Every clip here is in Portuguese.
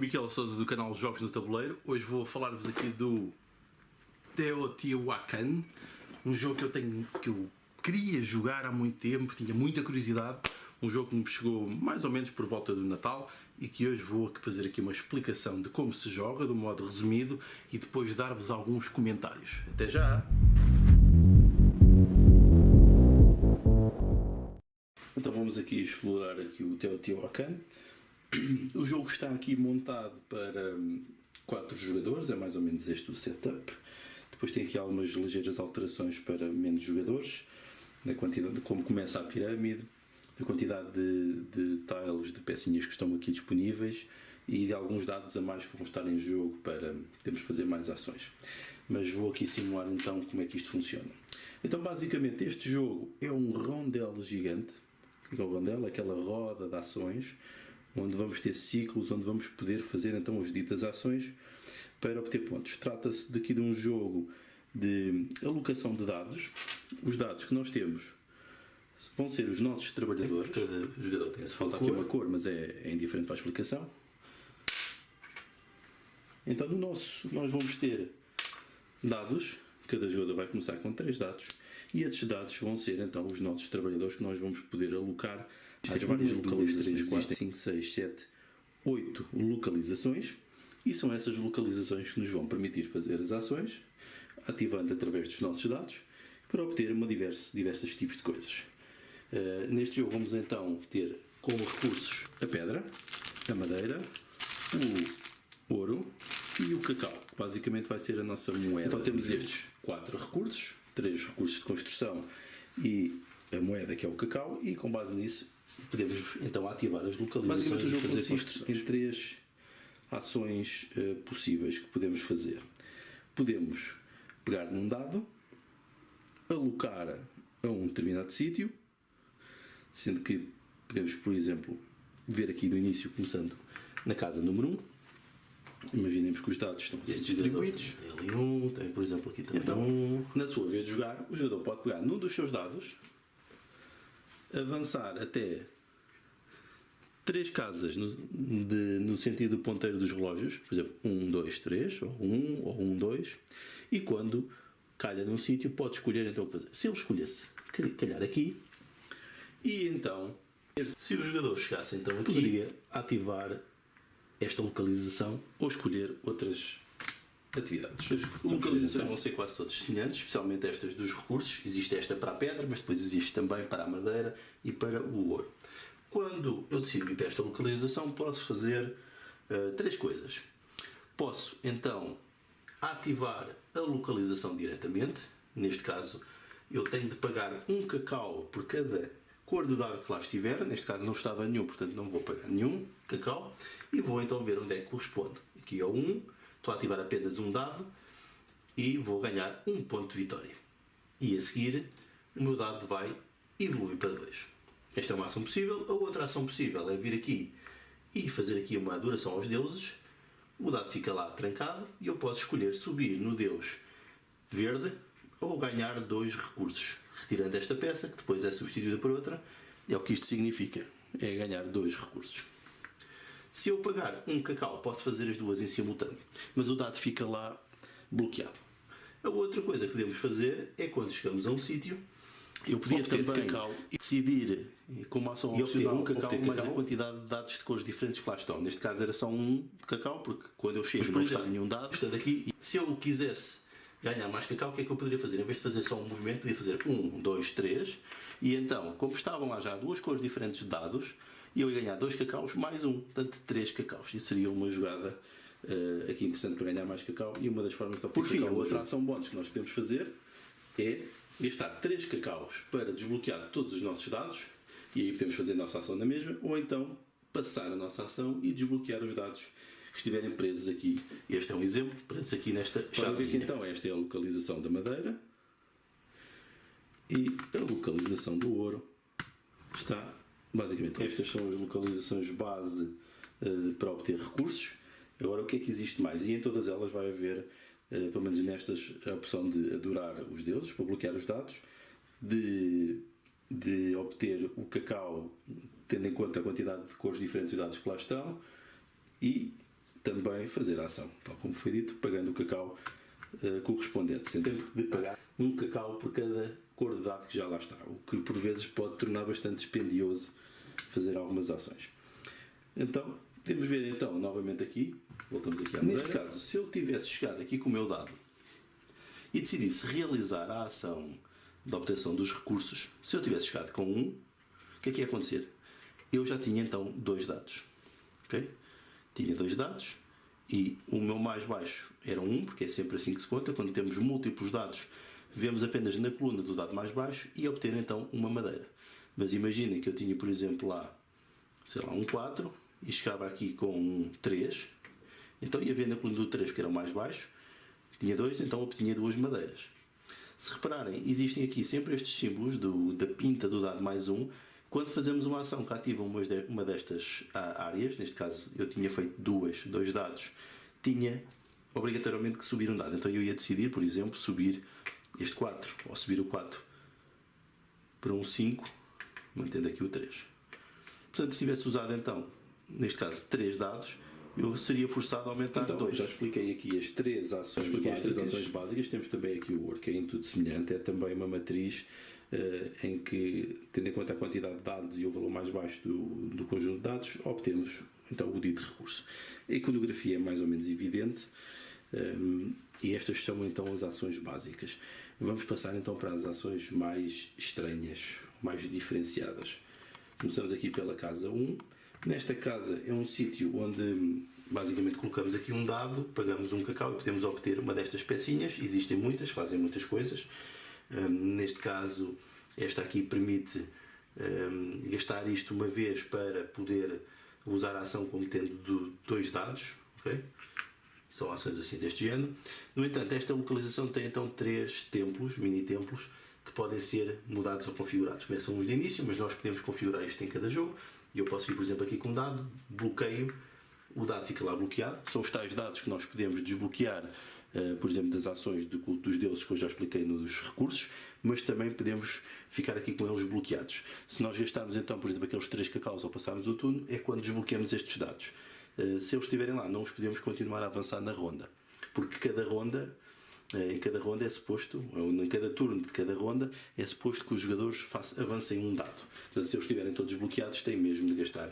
Miquel Sousa do canal Jogos no Tabuleiro. Hoje vou falar-vos aqui do Teotihuacan, um jogo que eu queria jogar há muito tempo, tinha muita curiosidade, um jogo que me chegou mais ou menos por volta do Natal e que hoje vou fazer aqui uma explicação de como se joga, de um modo resumido, e depois dar-vos alguns comentários. Até já! Então vamos aqui explorar aqui o Teotihuacan. O jogo está aqui montado para 4 jogadores, é mais ou menos este o setup. Depois tem aqui algumas ligeiras alterações para menos jogadores, na quantidade de como começa a pirâmide, da quantidade de tiles, de pecinhas que estão aqui disponíveis e de alguns dados a mais que vão estar em jogo para podermos fazer mais ações. Mas vou aqui simular então como é que isto funciona. Então basicamente este jogo é um rondel gigante. O que é o rondel? Aquela roda de ações, onde vamos ter ciclos, onde vamos poder fazer então as ditas ações para obter pontos. Trata-se daqui de um jogo de alocação de dados. Os dados que nós temos vão ser os nossos trabalhadores. Cada jogador tem, se falta aqui uma cor, mas é indiferente para a explicação. Então no nosso nós vamos ter dados, cada jogador vai começar com 3 dados, e esses dados vão ser então os nossos trabalhadores que nós vamos poder alocar às várias localizações. 3, 4, 5, 6, 7, 8 localizações, e são essas localizações que nos vão permitir fazer as ações, ativando através dos nossos dados, para obter diversos tipos de coisas. Neste jogo vamos então ter como recursos a pedra, a madeira, o ouro e o cacau, que basicamente vai ser a nossa moeda. Então temos estes 4 recursos, 3 recursos de construção e a moeda, que é o cacau, e com base nisso podemos então ativar as localizações. Basicamente o jogo consiste em 3 ações possíveis que podemos fazer. Podemos pegar num dado, alocar a um determinado sítio, sendo que podemos, por exemplo, ver aqui do início, começando na casa número 1. Imaginemos que os dados estão assim distribuídos. Tem ali um, tem por exemplo aqui também. Então, na sua vez de jogar, o jogador pode pegar num dos seus dados, avançar até 3 casas no sentido do ponteiro dos relógios, por exemplo, 1, 2, 3, ou 1, 2, e quando calha num sítio pode escolher então o que fazer. Se ele escolhesse calhar aqui, e então, se o jogador chegasse então aqui, poderia ativar esta localização ou escolher outras atividades. As localizações vão ser quase todas semelhantes, especialmente estas dos recursos. Existe esta para a pedra, mas depois existe também para a madeira e para o ouro. Quando eu decido ir para esta localização, posso fazer 3 coisas. Posso então ativar a localização diretamente. Neste caso, eu tenho de pagar um cacau por cada cor de dado que lá estiver. Neste caso não estava nenhum, portanto não vou pagar nenhum cacau, e vou então ver onde é que corresponde. Aqui é o 1, estou a ativar apenas um dado e vou ganhar 1 ponto de vitória. E a seguir o meu dado vai evoluir para 2. Esta é uma ação possível. A outra ação possível é vir aqui e fazer aqui uma adoração aos deuses. O dado fica lá trancado e eu posso escolher subir no deus verde ou ganhar 2 recursos, retirando esta peça, que depois é substituída por outra. É o que isto significa, é ganhar 2 recursos. Se eu pagar um cacau, posso fazer as duas em simultâneo, mas o dado fica lá bloqueado. A outra coisa que podemos fazer é, quando chegamos a um sítio, eu podia também cacau e decidir, como ação opcional, obter um cacau mais a quantidade de dados de cores diferentes que lá estão. Neste caso era só um de cacau, porque quando eu chego não está nenhum dado. Estando aqui, se eu quisesse ganhar mais cacau, o que é que eu poderia fazer? Em vez de fazer só um movimento, podia fazer 1, 2, 3, e então, como estavam lá já 2 cores diferentes de dados, eu ia ganhar 2 cacaus mais 1, portanto 3 cacaus. Isso seria uma jogada aqui interessante para ganhar mais cacau, e uma das formas de obter cacau. Por fim, a outra ação bónus que nós podemos fazer é gastar 3 cacaus para desbloquear todos os nossos dados, e aí podemos fazer a nossa ação na mesma, ou então passar a nossa ação e desbloquear os dados que estiverem presos aqui. Este é um exemplo, presos aqui nesta chavezinha. Então esta é a localização da madeira, e a localização do ouro está basicamente. Estas são as localizações base para obter recursos. Agora, o que é que existe mais? E em todas elas vai haver, pelo menos nestas, a opção de adorar os deuses, para bloquear os dados, de obter o cacau tendo em conta a quantidade de cores diferentes de dados que lá estão, e também fazer a ação, tal como foi dito, pagando o cacau correspondente, sem tempo de pagar um cacau por cada cor de dado que já lá está, o que por vezes pode tornar bastante dispendioso fazer algumas ações. Então, temos ver então, novamente aqui, voltamos aqui à madeira. Neste caso, se eu tivesse chegado aqui com o meu dado e decidisse realizar a ação de obtenção dos recursos, se eu tivesse chegado com 1, o que é que ia acontecer? Eu já tinha então 2 dados. Okay? Tinha 2 dados e o meu mais baixo era 1, porque é sempre assim que se conta. Quando temos múltiplos dados, vemos apenas na coluna do dado mais baixo e obter então uma madeira. Mas imaginem que eu tinha, por exemplo, lá, sei lá, um 4 e chegava aqui com um 3. Então ia ver na coluna do 3, que era o mais baixo, tinha 2, então obtinha 2 madeiras. Se repararem, existem aqui sempre estes símbolos da pinta do dado mais 1. Quando fazemos uma ação que ativa uma destas áreas, neste caso eu tinha feito 2 dados, tinha obrigatoriamente que subir um dado. Então eu ia decidir, por exemplo, subir este 4, ou subir o 4 para um 5, mantendo aqui o 3. Portanto, se tivesse usado então, neste caso, 3 dados, eu seria forçado a aumentar 2. Já expliquei aqui as 3 ações básicas. Temos também aqui o Word, que é em tudo semelhante. É também uma matriz em que, tendo em conta a quantidade de dados e o valor mais baixo do conjunto de dados, obtemos então o dito recurso. A iconografia é mais ou menos evidente e estas são então as ações básicas. Vamos passar então para as ações mais estranhas, mais diferenciadas. Começamos aqui pela casa 1. Nesta casa é um sítio onde basicamente colocamos aqui um dado, pagamos um cacau e podemos obter uma destas pecinhas. Existem muitas, fazem muitas coisas. Neste caso, esta aqui permite gastar isto uma vez para poder usar a ação como tendo 2 dados. Okay? São ações assim deste género. No entanto, esta localização tem então 3 templos, mini templos, que podem ser mudados ou configurados. Começam uns de início, mas nós podemos configurar isto em cada jogo. E eu posso vir, por exemplo, aqui com um dado, bloqueio, o dado fica lá bloqueado. São os tais dados que nós podemos desbloquear, por exemplo, das ações de culto dos deuses que eu já expliquei nos recursos, mas também podemos ficar aqui com eles bloqueados. Se nós gastarmos então, por exemplo, aqueles 3 cacaus ao passarmos o turno, é quando desbloqueamos estes dados. Se eles estiverem lá, não os podemos continuar a avançar na ronda, porque em cada ronda é suposto, ou em cada turno de cada ronda, é suposto que os jogadores avancem um dado. Portanto, se eles estiverem todos bloqueados, têm mesmo de gastar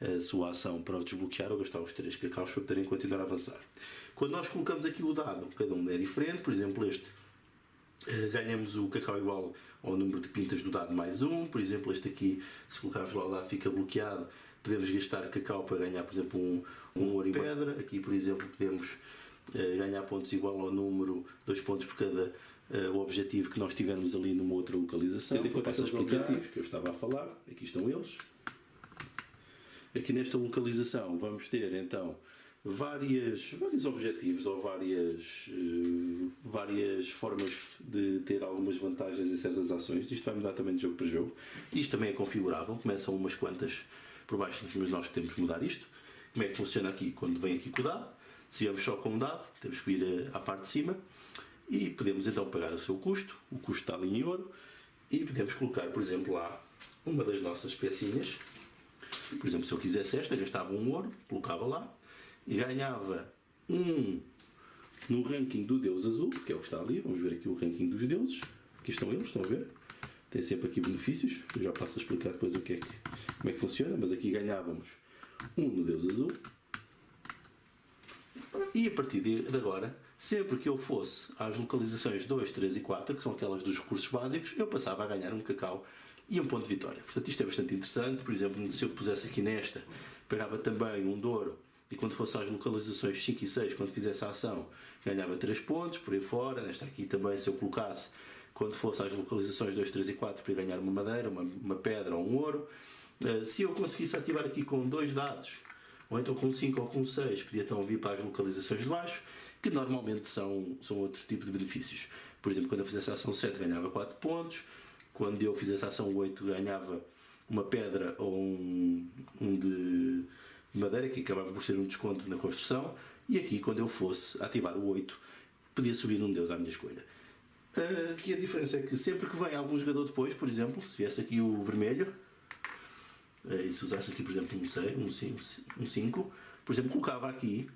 a sua ação para o desbloquear ou gastar os 3 cacaus para poderem continuar a avançar. Quando nós colocamos aqui o dado, cada um é diferente. Por exemplo, este, ganhamos o cacau igual ao número de pintas do dado mais 1. Por exemplo, este aqui, se colocarmos lá o dado, fica bloqueado. Podemos gastar cacau para ganhar, por exemplo, um ouro e pedra. Aqui, por exemplo, podemos ganhar pontos igual ao número, 2 pontos por cada o objetivo que nós tivermos ali numa outra localização. Tendo em conta esses objetivos que eu estava a falar, aqui estão eles. Aqui nesta localização vamos ter então vários objetivos ou várias formas de ter algumas vantagens em certas ações. Isto vai mudar também de jogo para jogo. Isto também é configurável, começam umas quantas por baixo, mas nós temos que mudar isto. Como é que funciona aqui? Quando vem aqui com o dado, se viemos só com o dado, temos que ir à parte de cima e podemos então pagar o seu custo. O custo está ali em ouro e podemos colocar, por exemplo, lá uma das nossas pecinhas. Por exemplo, se eu quisesse esta, gastava um ouro, colocava lá e ganhava no ranking do Deus Azul, que é o que está ali. Vamos ver aqui o ranking dos deuses. Aqui estão eles, estão a ver? Tem sempre aqui benefícios. Eu já passo a explicar depois como é que funciona, mas aqui ganhávamos no Deus Azul. E a partir de agora, sempre que eu fosse às localizações 2, 3 e 4, que são aquelas dos recursos básicos, eu passava a ganhar um cacau e um ponto de vitória. Portanto, isto é bastante interessante. Por exemplo, se eu pusesse aqui nesta, pegava também um de ouro e quando fosse às localizações 5 e 6, quando fizesse a ação, ganhava 3 pontos, por aí fora. Nesta aqui também, se eu colocasse, quando fosse às localizações 2, 3 e 4, para ganhar uma madeira, uma pedra ou um ouro. Se eu conseguisse ativar aqui com 2 dados, ou então com 5 ou com 6, podia então vir para as localizações de baixo, que normalmente são outro tipo de benefícios. Por exemplo, quando eu fizesse a ação 7, ganhava 4 pontos. Quando eu fizesse a ação 8, ganhava uma pedra ou um de madeira, que acabava por ser um desconto na construção. E aqui, quando eu fosse ativar o 8, podia subir um deus à minha escolha. Aqui a diferença é que sempre que vem algum jogador depois, por exemplo, se viesse aqui o vermelho, e se usasse aqui, por exemplo, um 5, por exemplo, colocava aqui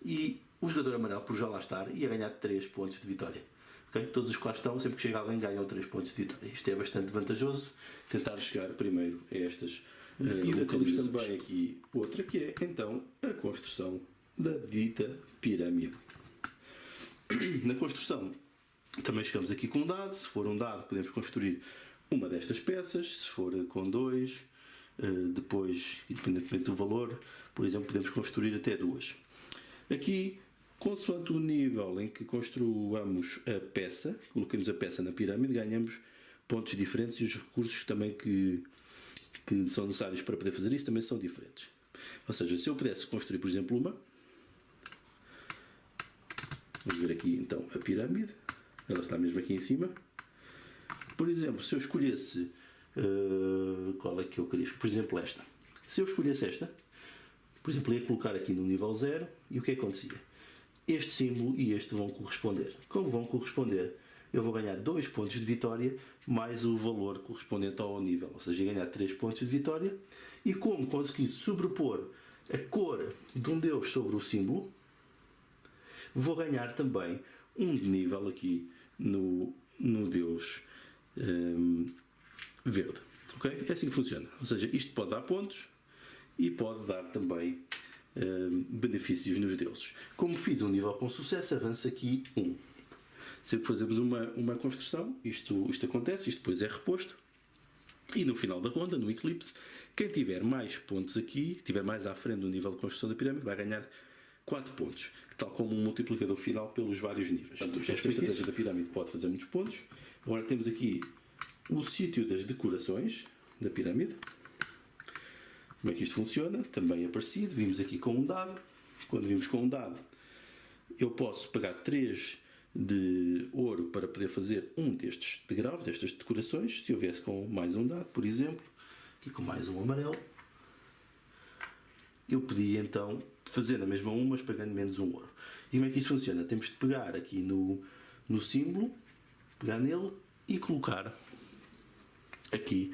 e o jogador amarelo, por já lá estar, ia ganhar 3 pontos de vitória. Okay? Todos os que lá estão, sempre que chega alguém, ganham 3 pontos de vitória. Isto é bastante vantajoso, tentar chegar primeiro a estas seguida temos também aqui outra, que é então a construção da dita pirâmide. Na construção, também chegamos aqui com um dado. Se for um dado, podemos construir uma destas peças. Se for com 2, depois, independentemente do valor, por exemplo, podemos construir até 2. Aqui, consoante o nível em que construamos a peça, colocamos a peça na pirâmide, ganhamos pontos diferentes e os recursos também que são necessários para poder fazer isso também são diferentes. Ou seja, se eu pudesse construir, por exemplo, vamos ver aqui então a pirâmide, ela está mesmo aqui em cima. Por exemplo, se eu escolhesse, qual é que eu queria? Por exemplo, esta. Se eu escolhesse esta, por exemplo, ia colocar aqui no nível 0 e o que acontecia? Este símbolo e este vão corresponder. Como vão corresponder? Eu vou ganhar 2 pontos de vitória mais o valor correspondente ao nível, ou seja, ganhar 3 pontos de vitória. E como consegui sobrepor a cor de um deus sobre o símbolo, vou ganhar também um nível aqui no deus verde. Okay? É assim que funciona. Ou seja, isto pode dar pontos e pode dar também benefícios nos deuses. Como fiz um nível com sucesso, avanço aqui 1. Sempre que fazemos uma construção, isto acontece, isto depois é reposto. E no final da ronda, no eclipse, quem tiver mais pontos aqui, estiver mais à frente do nível de construção da pirâmide, vai ganhar 4 pontos, tal como um multiplicador final pelos vários níveis. Portanto, esta estratégia da pirâmide pode fazer muitos pontos. Agora temos aqui o sítio das decorações da pirâmide. Como é que isto funciona? Também é parecido. Vimos aqui com um dado. Quando vimos com um dado, eu posso pegar 3 de ouro para poder fazer um destes degraus, destas decorações. Se eu viesse com mais um dado, por exemplo, aqui com mais um amarelo, eu podia então fazer a mesma mas pagando menos um ouro. E como é que isto funciona? Temos de pegar aqui no símbolo, pegar nele e colocar aqui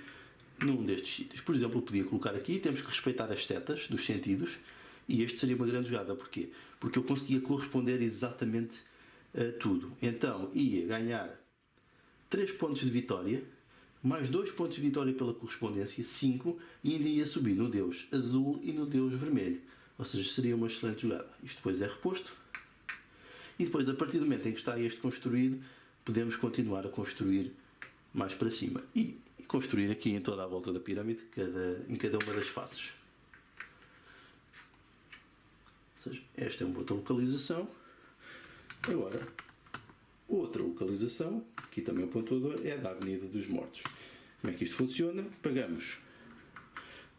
num destes sítios. Por exemplo, eu podia colocar aqui, temos que respeitar as setas dos sentidos, e este seria uma grande jogada. Porquê? Porque eu conseguia corresponder exatamente a tudo. Então ia ganhar 3 pontos de vitória, mais 2 pontos de vitória pela correspondência, 5, e ainda ia subir no deus azul e no deus vermelho. Ou seja, seria uma excelente jogada. Isto depois é reposto. E depois, a partir do momento em que está este construído, podemos continuar a construir mais para cima. E construir aqui em toda a volta da pirâmide, em cada uma das faces. Ou seja, esta é uma outra localização. Agora, outra localização, aqui também o pontuador, é da Avenida dos Mortos. Como é que isto funciona? Pagamos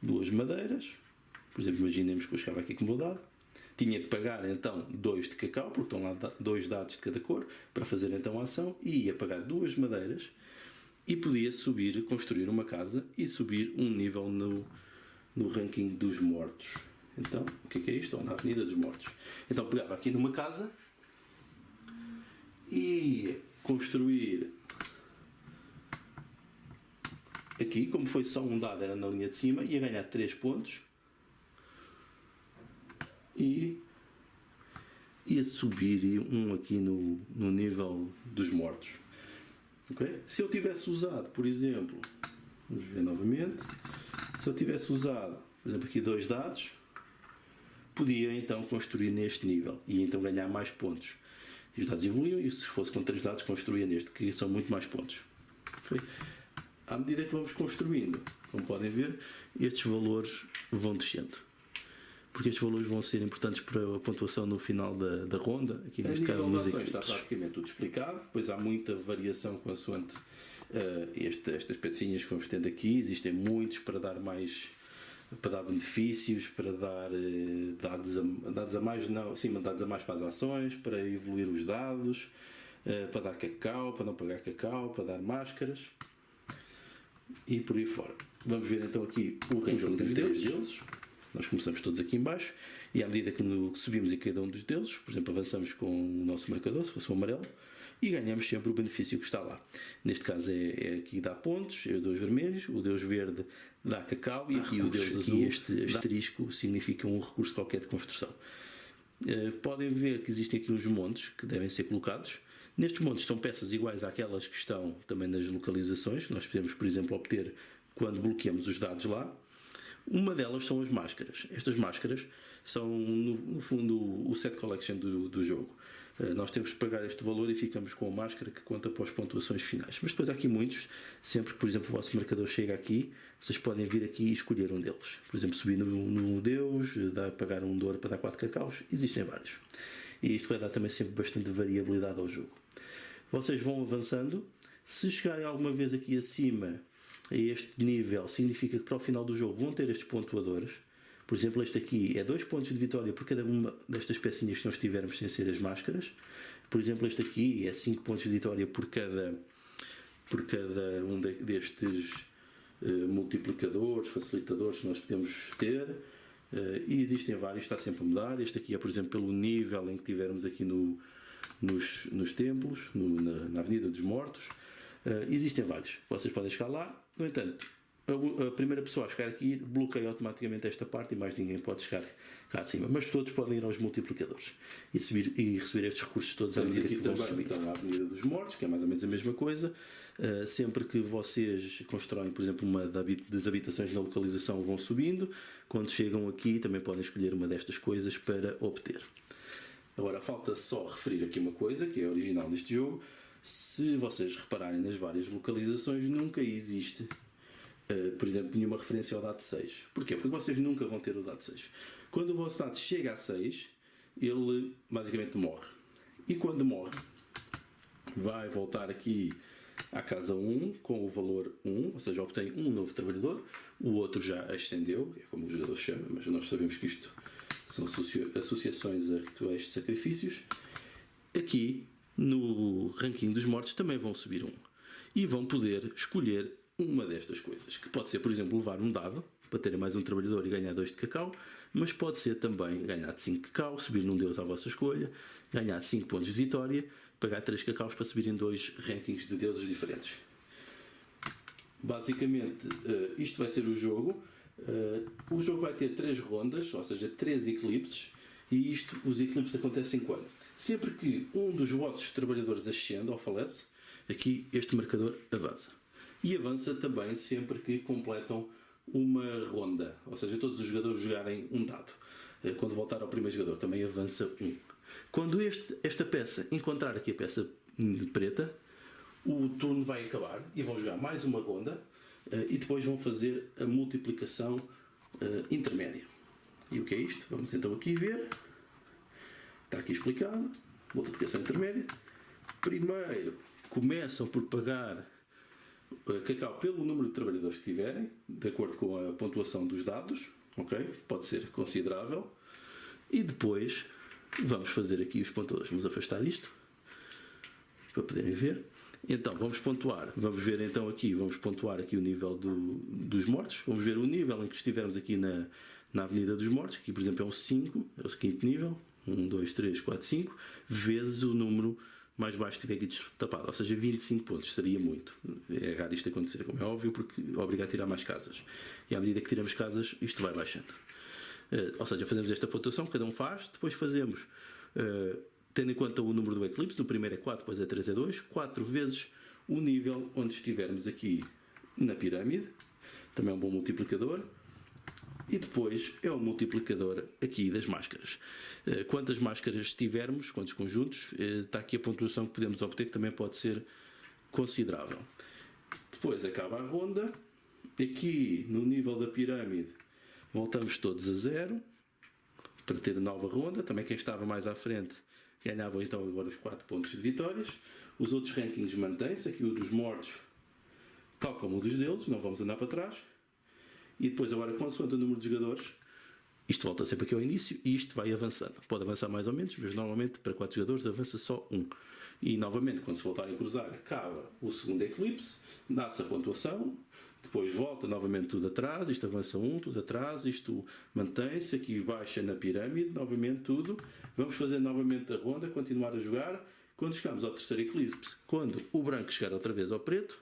2 madeiras. Por exemplo, imaginemos que eu chegava aqui com o meu dado. Tinha que pagar então 2 de cacau, porque estão lá 2 dados de cada cor, para fazer então a ação. E ia pagar 2 madeiras e podia subir, construir uma casa e subir um nível no ranking dos mortos. Então, o que é isto? Estou na Avenida dos Mortos. Então pegava aqui numa casa e construir aqui, como foi só um dado, era na linha de cima, ia ganhar 3 pontos e ia subir um aqui no nível dos mortos. Okay? Se eu tivesse usado, por exemplo, vamos ver novamente, se eu tivesse usado, por exemplo, aqui 2 dados, podia então construir neste nível e então ganhar mais pontos. E os dados evoluíam e se fosse com 3 dados construía neste, que são muito mais pontos. Okay? À medida que vamos construindo, como podem ver, estes valores vão descendo. Porque estes valores vão ser importantes para a pontuação no final da ronda, aqui neste caso nos equipes. Está praticamente tudo explicado, depois há muita variação consoante estas pecinhas que vamos tendo aqui, existem muitos para dar mais, para dar benefícios, para dar dados a mais, não, sim, dados a mais para as ações, para evoluir os dados, para dar cacau, para não pagar cacau, para dar máscaras e por aí fora. Vamos ver então aqui o ranking dos deuses. Nós começamos todos aqui em baixo e à medida que subimos em cada um dos deuses, por exemplo, avançamos com o nosso marcador, se fosse um amarelo, e ganhamos sempre o benefício que está lá. Neste caso é aqui dá pontos, eu dou os vermelhos, o Deus verde dá cacau e aqui o Deus azul, este asterisco significa um recurso qualquer de construção. Podem ver que existem aqui uns montes que devem ser colocados. Nestes montes são peças iguais àquelas que estão também nas localizações, que nós podemos, por exemplo, obter quando bloqueamos os dados lá. Uma delas são as máscaras. Estas máscaras são, no fundo, o set collection do jogo. Nós temos que pagar este valor e ficamos com a máscara que conta para as pontuações finais. Mas depois há aqui muitos, sempre que, por exemplo, o vosso marcador chega aqui, vocês podem vir aqui e escolher um deles. Por exemplo, subir no Deus, dá a pagar um de ouro para dar 4 cacaus, existem vários. E isto vai dar também sempre bastante variabilidade ao jogo. Vocês vão avançando, se chegarem alguma vez aqui acima a este nível, significa que para o final do jogo vão ter estes pontuadores. Por exemplo, este aqui é 2 pontos de vitória por cada uma destas pecinhas que nós tivermos sem ser as máscaras. Por exemplo, este aqui é 5 pontos de vitória por cada um destes multiplicadores, facilitadores que nós podemos ter. E existem vários, está sempre a mudar. Este aqui é, por exemplo, pelo nível em que tivermos aqui nos templos, na Avenida dos Mortos. Existem vários. Vocês podem chegar lá. No entanto, a primeira pessoa a chegar aqui bloqueia automaticamente esta parte e mais ninguém pode chegar cá acima. Mas todos podem ir aos multiplicadores e receber estes recursos todos à medida que vão subir. Então, a Avenida dos Mortos, que é mais ou menos a mesma coisa. Sempre que vocês constroem, por exemplo, uma das habitações na localização, vão subindo. Quando chegam aqui, também podem escolher uma destas coisas para obter. Agora, falta só referir aqui uma coisa que é original neste jogo. Se vocês repararem nas várias localizações, nunca existe, por exemplo, nenhuma referência ao dado 6. Porquê? Porque vocês nunca vão ter o dado 6. Quando o vosso dado chega a 6, ele basicamente morre. E quando morre, vai voltar aqui à casa 1 com o valor 1, ou seja, obtém um novo trabalhador. O outro já ascendeu, é como o jogador chama, mas nós sabemos que isto são associações a rituais de sacrifícios. Aqui, no ranking dos mortos, também vão subir um. E vão poder escolher uma destas coisas. Que pode ser, por exemplo, levar um dado, para terem mais um trabalhador e ganhar 2 de cacau. Mas pode ser também ganhar 5 cacau, subir num deus à vossa escolha, ganhar 5 pontos de vitória, pagar 3 cacaus para subir em 2 rankings de deuses diferentes. Basicamente, isto vai ser o jogo. O jogo vai ter 3 rondas, ou seja, 3 eclipses. E os eclipses acontecem quando? Sempre que um dos vossos trabalhadores ascende ou falece, aqui este marcador avança. E avança também sempre que completam uma ronda, ou seja, todos os jogadores jogarem um dado. Quando voltar ao primeiro jogador também avança um. Quando esta peça encontrar aqui a peça preta, o turno vai acabar e vão jogar mais uma ronda e depois vão fazer a multiplicação intermédia. E o que é isto? Vamos então aqui ver. Está aqui explicado. Multiplicação intermédia. Primeiro começam por pagar cacau pelo número de trabalhadores que tiverem, de acordo com a pontuação dos dados, ok? Pode ser considerável. E depois vamos fazer aqui os pontuadores. Vamos afastar isto para poderem ver. Então vamos pontuar. Vamos ver então aqui, vamos pontuar aqui o nível dos mortos. Vamos ver o nível em que estivermos aqui na Avenida dos Mortos. Aqui, por exemplo, é um 5, é o 5º nível. 1, 2, 3, 4, 5, vezes o número mais baixo que tiver aqui destapado, ou seja, 25 pontos, seria muito. É raro isto acontecer, como é óbvio, porque obriga a tirar mais casas. E à medida que tiramos casas, isto vai baixando. Ou seja, fazemos esta pontuação, cada um faz, depois fazemos, tendo em conta o número do eclipse, no primeiro é 4, depois é 3, é 2, 4 vezes o nível onde estivermos aqui na pirâmide, também é um bom multiplicador. E depois é o multiplicador aqui das máscaras. Quantas máscaras tivermos, quantos conjuntos, está aqui a pontuação que podemos obter, que também pode ser considerável. Depois acaba a ronda. Aqui no nível da pirâmide voltamos todos a 0 para ter nova ronda. Também quem estava mais à frente ganhava então agora os 4 pontos de vitórias. Os outros rankings mantêm-se. Aqui o dos mortos, tal como o dos deuses, não vamos andar para trás. E depois agora, consoante o número de jogadores, isto volta sempre aqui ao início e isto vai avançando. Pode avançar mais ou menos, mas normalmente para 4 jogadores avança só 1. E novamente, quando se voltarem a cruzar, acaba o segundo eclipse, dá-se a pontuação, depois volta novamente tudo atrás, isto avança 1, tudo atrás, isto mantém-se, aqui baixa na pirâmide, novamente tudo. Vamos fazer novamente a ronda, continuar a jogar. Quando chegamos ao terceiro eclipse, quando o branco chegar outra vez ao preto,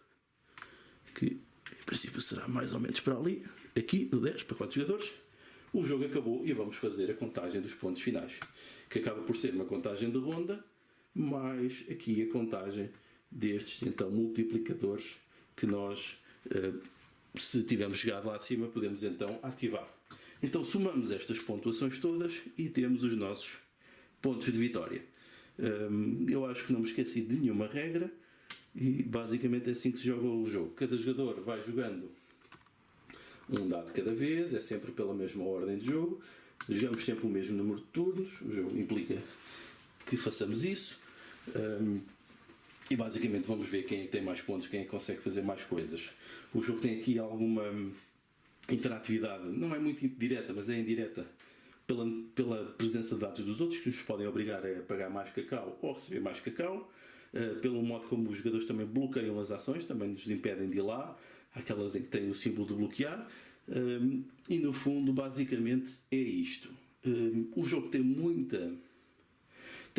que em princípio será mais ou menos para ali, aqui do 10 para 4 jogadores, o jogo acabou e vamos fazer a contagem dos pontos finais, que acaba por ser uma contagem de ronda, mais aqui a contagem destes então multiplicadores que nós, se tivermos chegado lá acima, podemos então ativar. Então somamos estas pontuações todas e temos os nossos pontos de vitória. Eu acho que não me esqueci de nenhuma regra e basicamente é assim que se joga o jogo. Cada jogador vai jogando um dado cada vez, é sempre pela mesma ordem de jogo. Jogamos sempre o mesmo número de turnos, o jogo implica que façamos isso. E basicamente vamos ver quem é que tem mais pontos, quem é que consegue fazer mais coisas. O jogo tem aqui alguma interatividade, não é muito direta, mas é indireta, pela presença de dados dos outros, que nos podem obrigar a pagar mais cacau ou receber mais cacau, pelo modo como os jogadores também bloqueiam as ações, também nos impedem de ir lá, aquelas em que têm o símbolo de bloquear, e no fundo basicamente é isto. O jogo tem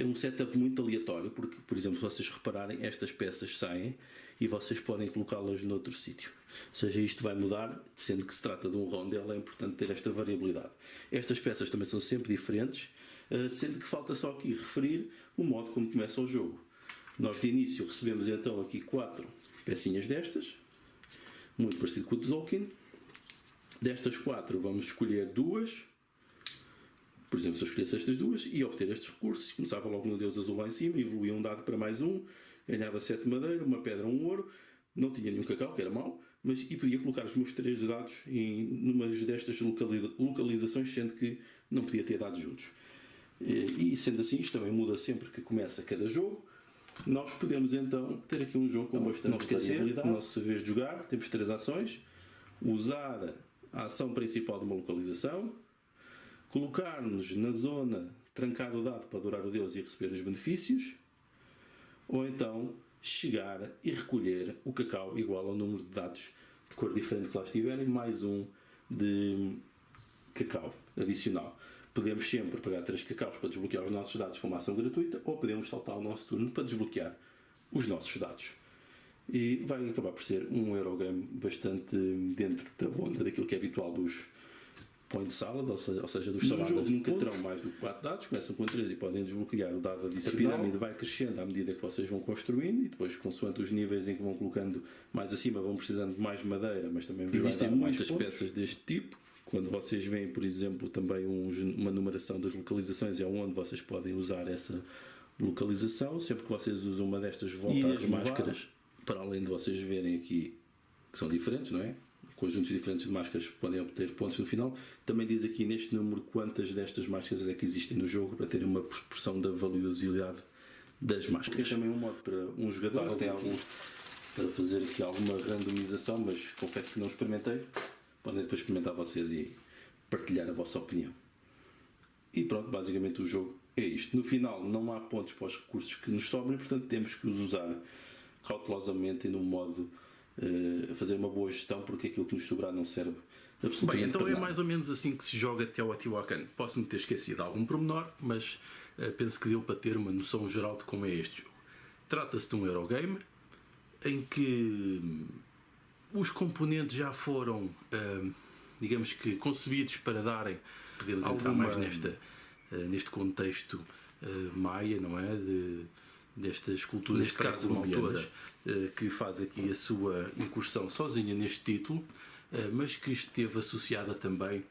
um setup muito aleatório, porque, por exemplo, se vocês repararem, estas peças saem e vocês podem colocá-las noutro sítio. Ou seja, isto vai mudar, sendo que se trata de um rondel, é importante ter esta variabilidade. Estas peças também são sempre diferentes, sendo que falta só aqui referir o modo como começa o jogo. Nós de início recebemos então aqui 4 pecinhas destas, muito parecido com o Tzolk'in. Destas 4 vamos escolher 2. Por exemplo, se eu escolhesse estas 2 e obter estes recursos, começava logo no Deus Azul lá em cima, evoluía um dado para mais 1, ganhava 7 madeira, uma pedra, um ouro, não tinha nenhum cacau, que era mau, e podia colocar os meus 3 dados em numa destas localizações, sendo que não podia ter dados juntos. E sendo assim, isto também muda sempre que começa cada jogo. Nós podemos então ter aqui um jogo com bastante variabilidade. Na nossa vez de jogar, temos 3 ações: usar a ação principal de uma localização, colocar-nos na zona, trancar o dado para adorar o Deus e receber os benefícios, ou então chegar e recolher o cacau igual ao número de dados de cor diferente que lá estiverem, mais um de cacau adicional. Podemos sempre pagar 3 cacaus para desbloquear os nossos dados com uma ação gratuita, ou podemos saltar o nosso turno para desbloquear os nossos dados. E vai acabar por ser um Eurogame bastante dentro da onda daquilo que é habitual dos point salad, ou seja, dos saladas. Nunca terão mais do que 4 dados, começam com 3 e podem desbloquear o dado adicional. A pirâmide vai crescendo à medida que vocês vão construindo e depois, consoante os níveis em que vão colocando mais acima, vão precisando de mais madeira, mas também existem muitas peças deste tipo. Quando vocês veem, por exemplo, também uma numeração das localizações, é onde vocês podem usar essa localização. Sempre que vocês usam uma destas, volta às máscaras, para além de vocês verem aqui que são diferentes, não é? Conjuntos diferentes de máscaras podem obter pontos no final. Também diz aqui neste número quantas destas máscaras é que existem no jogo, para terem uma proporção da valiosidade das máscaras. Tem também um modo para um jogador, tem alguns para fazer aqui alguma randomização, mas confesso que não experimentei. Podem depois experimentar vocês e partilhar a vossa opinião. E pronto, basicamente o jogo é isto. No final não há pontos para os recursos que nos sobrem, portanto temos que os usar cautelosamente e num modo a fazer uma boa gestão, porque aquilo que nos sobrar não serve absolutamente. Bem, então para nada. Mais ou menos assim que se joga Teotihuacan. Posso-me ter esquecido de algum pormenor, mas penso que deu para ter uma noção geral de como é este jogo. Trata-se de um Eurogame em que os componentes já foram, digamos que, concebidos para darem, podemos entrar mais neste contexto maia, não é? Destas culturas, neste caso uma autora que faz aqui a sua incursão sozinha neste título, mas que esteve associada também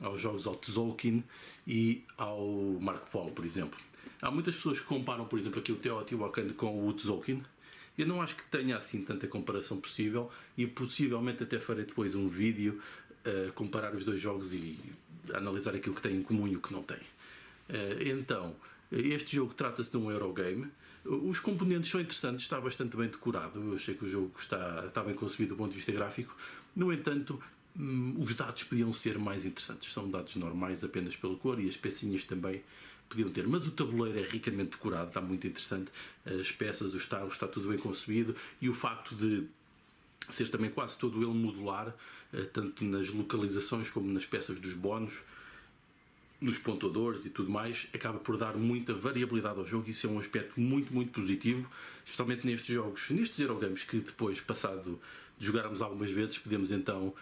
aos jogos ao Tzolk'in e ao Marco Polo, por exemplo. Há muitas pessoas que comparam, por exemplo, aqui o Teotihuacan com o Tzolk'in. Eu não acho que tenha assim tanta comparação possível e possivelmente até farei depois um vídeo a comparar os dois jogos e analisar aquilo que tem em comum e o que não tem. Então, este jogo trata-se de um Eurogame. Os componentes são interessantes, está bastante bem decorado. Eu achei que o jogo está bem concebido do ponto de vista gráfico. No entanto, os dados podiam ser mais interessantes. São dados normais apenas pela cor e as pecinhas também podiam ter, mas o tabuleiro é ricamente decorado, está muito interessante, as peças, o está tudo bem concebido e o facto de ser também quase todo ele modular, tanto nas localizações como nas peças dos bónus, nos pontuadores e tudo mais, acaba por dar muita variabilidade ao jogo, e isso é um aspecto muito, muito positivo, especialmente nestes jogos, nestes Eurogames, que depois, passado de jogarmos algumas vezes, podemos então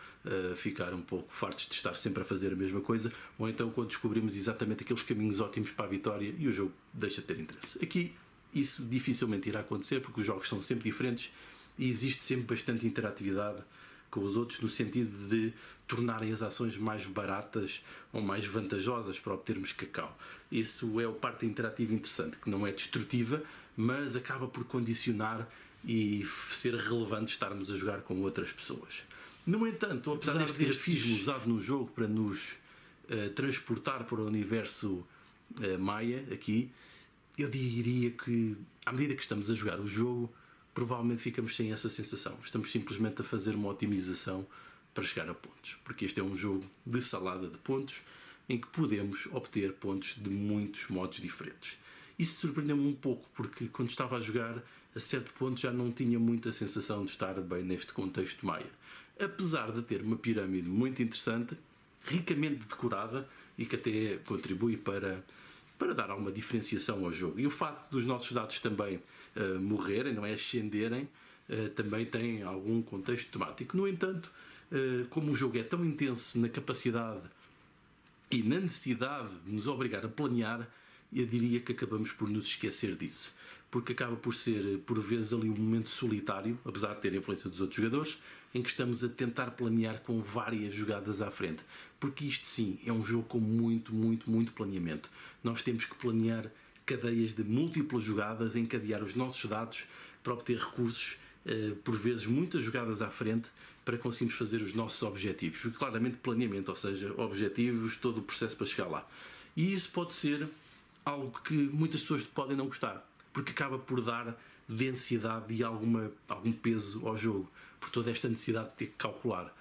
ficar um pouco fartos de estar sempre a fazer a mesma coisa, ou então quando descobrimos exatamente aqueles caminhos ótimos para a vitória e o jogo deixa de ter interesse. Aqui isso dificilmente irá acontecer, porque os jogos são sempre diferentes e existe sempre bastante interatividade com os outros, no sentido de tornarem as ações mais baratas ou mais vantajosas para obtermos cacau. Isso é a parte interativa interessante, que não é destrutiva, mas acaba por condicionar e ser relevante estarmos a jogar com outras pessoas. No entanto, apesar deste grafismo usado no jogo para nos transportar para o universo Maia, aqui, eu diria que, à medida que estamos a jogar o jogo, provavelmente ficamos sem essa sensação. Estamos simplesmente a fazer uma otimização para chegar a pontos, porque este é um jogo de salada de pontos em que podemos obter pontos de muitos modos diferentes. Isso surpreendeu-me um pouco, porque quando estava a jogar, a certo ponto já não tinha muita sensação de estar bem neste contexto Maia. Apesar de ter uma pirâmide muito interessante, ricamente decorada e que até contribui para dar alguma diferenciação ao jogo. E o facto dos nossos dados também morrerem, não é, ascenderem, também tem algum contexto temático. No entanto, como o jogo é tão intenso na capacidade e na necessidade de nos obrigar a planear, eu diria que acabamos por nos esquecer disso, porque acaba por ser, por vezes, ali um momento solitário, apesar de ter a influência dos outros jogadores, em que estamos a tentar planear com várias jogadas à frente, porque isto sim é um jogo com muito, muito, muito planeamento. Nós temos que planear cadeias de múltiplas jogadas, encadear os nossos dados para obter recursos, por vezes muitas jogadas à frente, para conseguirmos fazer os nossos objetivos. E claramente planeamento, ou seja, objetivos, todo o processo para chegar lá. E isso pode ser algo que muitas pessoas podem não gostar, porque acaba por dar densidade e algum peso ao jogo, por toda esta necessidade de ter que calcular.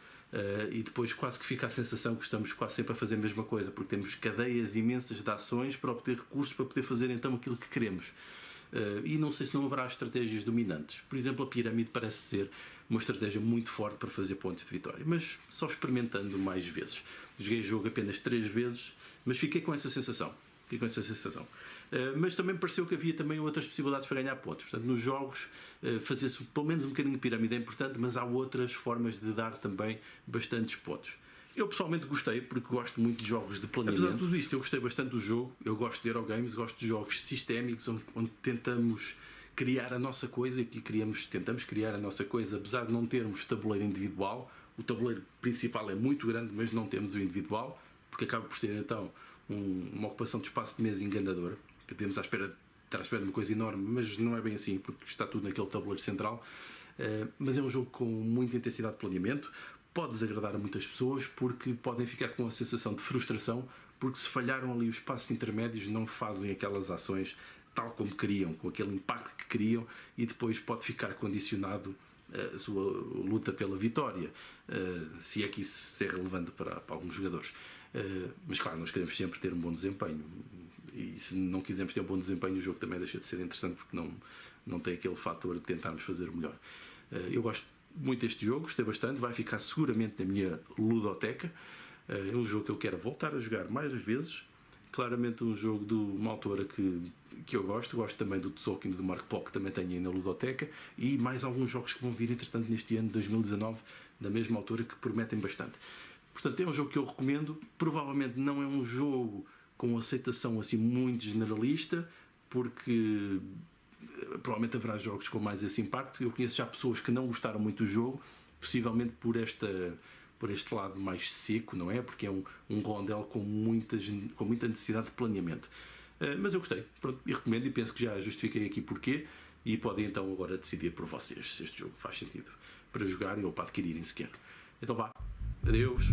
E depois quase que fica a sensação que estamos quase sempre a fazer a mesma coisa, porque temos cadeias imensas de ações para obter recursos para poder fazer então aquilo que queremos. E não sei se não haverá estratégias dominantes. Por exemplo, a pirâmide parece ser uma estratégia muito forte para fazer pontos de vitória, mas só experimentando mais vezes. Joguei o jogo apenas 3 vezes, mas fiquei com essa sensação. Mas também pareceu que havia também outras possibilidades para ganhar pontos. Portanto, nos jogos, fazer-se pelo menos um bocadinho de pirâmide é importante, mas há outras formas de dar também bastantes pontos. Eu pessoalmente gostei, porque gosto muito de jogos de planeamento. Apesar de tudo isto, eu gostei bastante do jogo. Eu gosto de Eurogames, gosto de jogos sistémicos onde tentamos criar a nossa coisa, e tentamos criar a nossa coisa, apesar de não termos tabuleiro individual. O tabuleiro principal é muito grande, mas não temos o individual, porque acaba por ser então uma ocupação de espaço de mesa enganadora, que estar à espera de uma coisa enorme, mas não é bem assim, porque está tudo naquele tabuleiro central. Mas é um jogo com muita intensidade de planeamento. Pode desagradar a muitas pessoas, porque podem ficar com a sensação de frustração, porque se falharam ali os passos intermédios, não fazem aquelas ações tal como queriam, com aquele impacto que queriam, e depois pode ficar condicionado a sua luta pela vitória, se é que isso é relevante para alguns jogadores. Mas claro, nós queremos sempre ter um bom desempenho, e se não quisermos ter um bom desempenho, o jogo também deixa de ser interessante, porque não tem aquele fator de tentarmos fazer o melhor. Eu gosto muito deste jogo, gostei bastante, vai ficar seguramente na minha ludoteca. É um jogo que eu quero voltar a jogar mais vezes. Claramente um jogo de uma autora que eu gosto também do Tzolk'in e do Mark Pol, que também tenho aí na ludoteca, e mais alguns jogos que vão vir entretanto neste ano de 2019 da mesma autora, que prometem bastante. Portanto, é um jogo que eu recomendo. Provavelmente não é um jogo com aceitação assim muito generalista, porque provavelmente haverá jogos com mais esse impacto. Eu conheço já pessoas que não gostaram muito do jogo, possivelmente por este lado mais seco, não é? Porque é um rondel com muita necessidade de planeamento. Mas eu gostei, pronto, e recomendo, e penso que já justifiquei aqui porquê, e podem então agora decidir por vocês se este jogo faz sentido para jogarem ou para adquirirem sequer. Então vá, adeus!